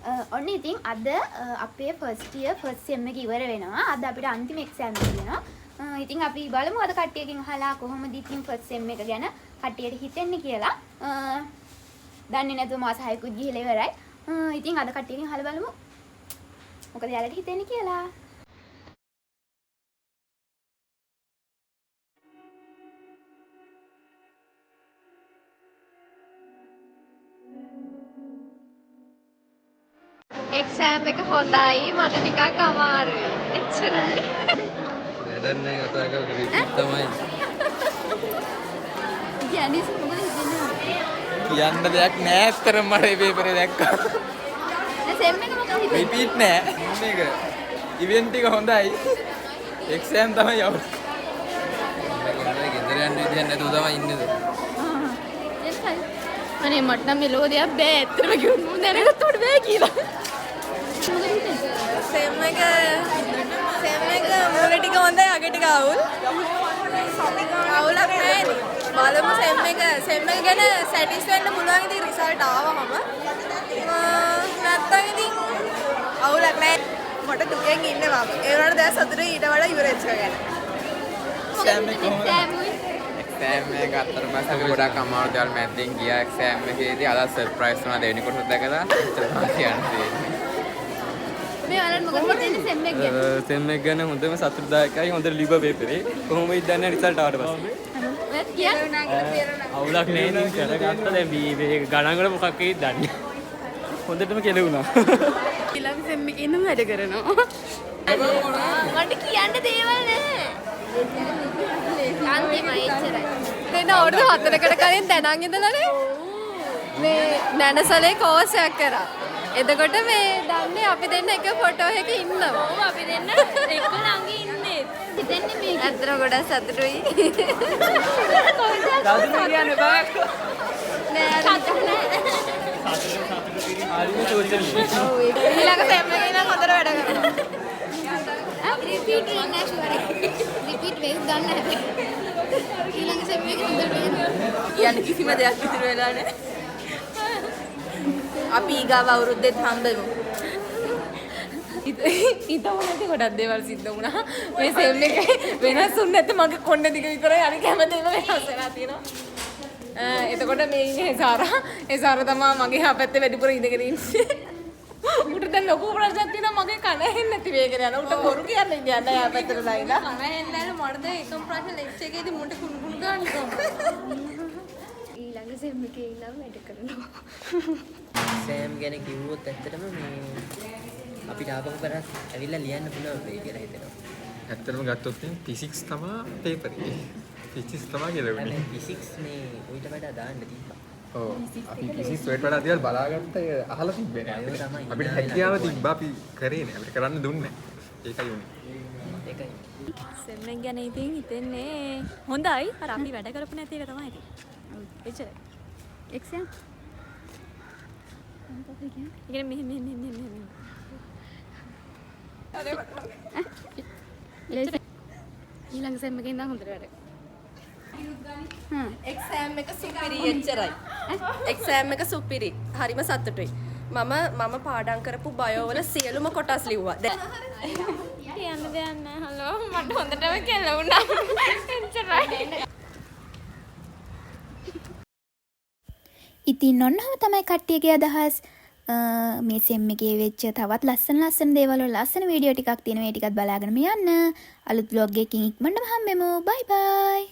ඔන්න ඉතින් අද අපේ ෆස්ට් ඉයර් ෆස්ට් සෙම් එක ඉවර වෙනවා. අද අපිට අන්තිම එක්සෑම් එක තියෙනවා. ඉතින් අපි බලමු අද කට්ටියකින් අහලා කොහොමද ඉතින් ෆස්ට් සෙම් එක ගැන කට්ටියට හිතෙන්නේ කියලා. දන්නේ නැතුව මාස 6කුත් ගිහලා ඉවරයි. ඉතින් අද කට්ටියකින් අහලා බලමු මොකද යාළුවට හිතෙන්නේ කියලා. එක්සෑම් එක හොඳයි මට ටිකක් අමාරුයි එච්චරයි වැඩක් නැහැ කතා කරලා රිපීට් තමයි කියන්නේ මොකද හිතන්නේ කියන්න දෙයක් නැහැ අතරම මට මේ පේපරේ දැක්කා දැන් සෙම් එක මොකද හිතන්නේ රිපීට් නැහැ මේක ඉවෙන්ට් එක හොඳයි එක්සෑම් තමයි යවුනේ ගෙදර යන්න විදියක් නැතුව තමයි ඉන්නේ අනේ මට නම් මෙලෝදියක් බෑ ඇත්තටම කිව්වොත් මම දැනගත්තොත් බෑ කියලා සෙම් එක මුල ටික හොඳයි අග ටික අවුල් අවුලක් නැහැ බලමු සෙම් එක ගැන සැටිස් වෙන්න පුළුවන් ඉතින් රිසල්ට් ආවම නැත්තම් ඉතින් අවුලක් නැහැ මට දුකෙන් ඉන්නේ මම ඒ වුණාට දැන් සතුටුයි ඊට වඩා ඉවරෙච්ච ගැන එක්සෑම් එක කොහොමද එක්සෑම් එක අතරමැද ගොඩක් අමාරු දේවල් මැද්දෙන් ගියා එක්සෑම් එකේදී අද සර්ප්‍රයිස් වුණා දෙවෙනි කොටස දැකලා කියන්නේ මේ වලට මොකද හිතෙන්නේ සෙම් එක ගැන සෙම් එක ගැන හොඳම සතුටුදායකයි හොඳ ලිබ පේපරේ කොහොමද දන්නේ රිසල්ට් ආවට පස්සේ ඔයත් කියන්නේ අවුලක් නෑ ඉතින් කරගත්තා දැන් මේ ගණන් වල මොකක් වෙයිද දන්නේ හොඳටම කෙලුණා ඊළඟ සෙම් එකේ ඉන්නම වැඩ කරනවා මට කියන්න දේවල් නැහැ අන්තිමයි එච්චරයි දෙන්න අවුරුදු 4කට කලින් දැනන් ඉඳලානේ මේ නැනසලේ කෝස් එකක් කරා එතකොට මේ දන්නේ අපි දෙන්න එක ෆොටෝ එකක ඉන්නවා ඔව් අපි දෙන්න එක ළඟ ඉන්නේ හිතෙන්නේ මේක අතර ගොඩක් සතුටුයි රාජු කියන්නේ බෑ නෑ සතුට නැහැ ආලිම චෝචලි ඊළඟ සෙම් එකේ ඉන්න හොඳට වැඩ කරනවා රිපීට් වෙන්නේ නැහැ ෂුවර් රිපීට් වෙයිද දන්නේ නැහැ ඊළඟ සෙම් එකේ හොඳට වෙනවා යන්න කිසිම දෙයක් ඉතුරු වෙලා නැහැ අපි ඊගාව අවුරුද්දෙත් හම්බෙමු ඊටම නැති ගොඩක් දේවල් සිද්ධ වුණා මේ සෙම් එක වෙනස් වුනේ නැත්නම් මගේ කොණ්ඩේ දිග විතරයි අනික හැමදේම වෙනස් වෙලා තියෙනවා එතකොට මේ ඉන්නේ ඒ තමයි මගේ හා පැත්තේ වැඩිපුර ඉඳගෙන ඉන්නේ උට දැන් ලොකු ප්‍රශ්නයක් තියෙනවා මගේ කන ඇහෙන්නේ නැති වේගෙන යනවා උට බොරු කියන්නේ යන්න යා පැත්තට දායිලා කන එන්නේ මට දැන් එකම ප්‍රශ්න ලෙක්චර් එකේදී මුන්ට කුණු කුණු ගන්න ඊළඟ සෙම් එකේ ඉඳන් වැඩ කරනවා සෑම් ගැන කිව්වොත් ඇත්තටම මේ අපිට ආපහු කරත් ඇවිල්ලා ලියන්න පුළුවන් වෙයි කියලා හිතෙනවා. ඇත්තටම ගත්තොත් ෆිසික්ස් තමයි පේපරේ ෆිසික්ස් තමයි කියලා හැබැයි ෆිසික්ස් මේ ඌට වඩා දාන්න තිබ්බා. ඔව් අපි ෆිසික්ස් වලට වඩා දේවල් බලාගත්ත අහලා තිබ්බේ නෑ අපිට හැකියාව තිබ්බා අපි කරේ නෑ අපිට කරන්න දුන්නේ නෑ ඒකයි උනේ ඒකයි. සෙම් එක ගැන ඉතින් හිතෙන්නේ හොඳයි අර අපි වැඩ කරපු නැති එක තමයි ඉතින් එච්චරයි එක්සෑම් ඉතින් මෙහෙම ඊළඟ සෙම් එකේ ඉඳන් හොඳට වැඩ එක්සෑම් එක සුපිරි එච්චරයි එක්සෑම් එක සුපිරි හරිම සතුටුයි මම පාඩම් කරපු බයෝ වල සියලුම කොටස් ලිව්වා දැන් කියන්න දෙයක් නැහැ හලෝ මට හොඳටම කෙලවුණා එච්චරයි ඉතින් ඔන්නම තමයි කට්ටියගේ අදහස් මේ සෙම් එකේ වෙච්ච තවත් ලස්සන දේවල් වල ලස්සන වීඩියෝ ටිකක් තියෙනවා ඒ ටිකත් බලාගෙන යන්න අලුත් vlog එකකින් ඉක්මනටම හම්බෙමු බයි බයි